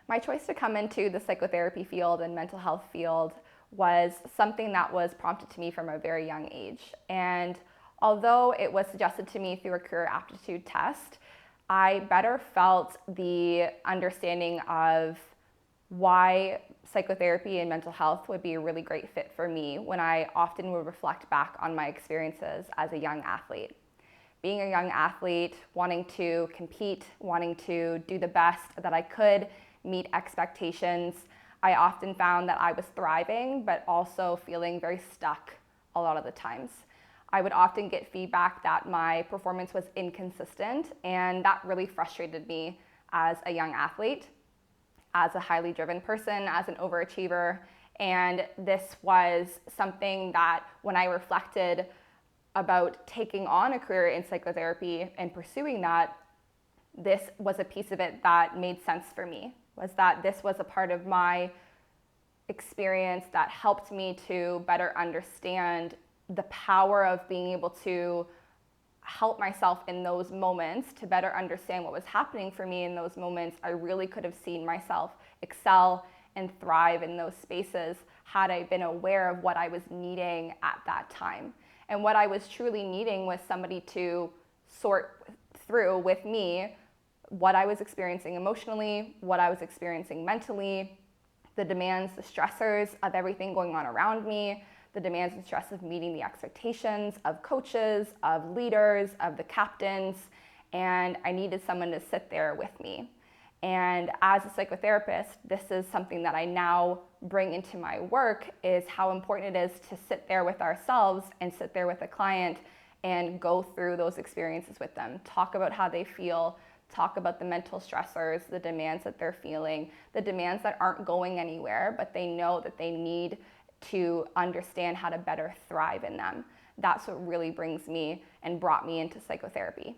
My choice to come into the psychotherapy field and mental health field was something that was prompted to me from a very young age. And although it was suggested to me through a career aptitude test, I better felt the understanding of why psychotherapy and mental health would be a really great fit for me when I often would reflect back on my experiences as a young athlete. Being a young athlete, wanting to compete, wanting to do the best that I could, meet expectations, I often found that I was thriving, but also feeling very stuck a lot of the times. I would often get feedback that my performance was inconsistent, and that really frustrated me as a young athlete, as a highly driven person, as an overachiever. And this was something that when I reflected about taking on a career in psychotherapy and pursuing that, this was a piece of it that made sense for me, was that this was a part of my experience that helped me to better understand the power of being able to help myself in those moments, to better understand what was happening for me in those moments. I really could have seen myself excel and thrive in those spaces had I been aware of what I was needing at that time. And what I was truly needing was somebody to sort through with me what I was experiencing emotionally, what I was experiencing mentally, the demands, the stressors of everything going on around me, the demands and stress of meeting the expectations of coaches, of leaders, of the captains, and I needed someone to sit there with me. And as a psychotherapist, this is something that I now bring into my work, is how important it is to sit there with ourselves and sit there with a client and go through those experiences with them, talk about how they feel, talk about the mental stressors, the demands that they're feeling, the demands that aren't going anywhere, but they know that they need to understand how to better thrive in them. That's what really brings me and brought me into psychotherapy.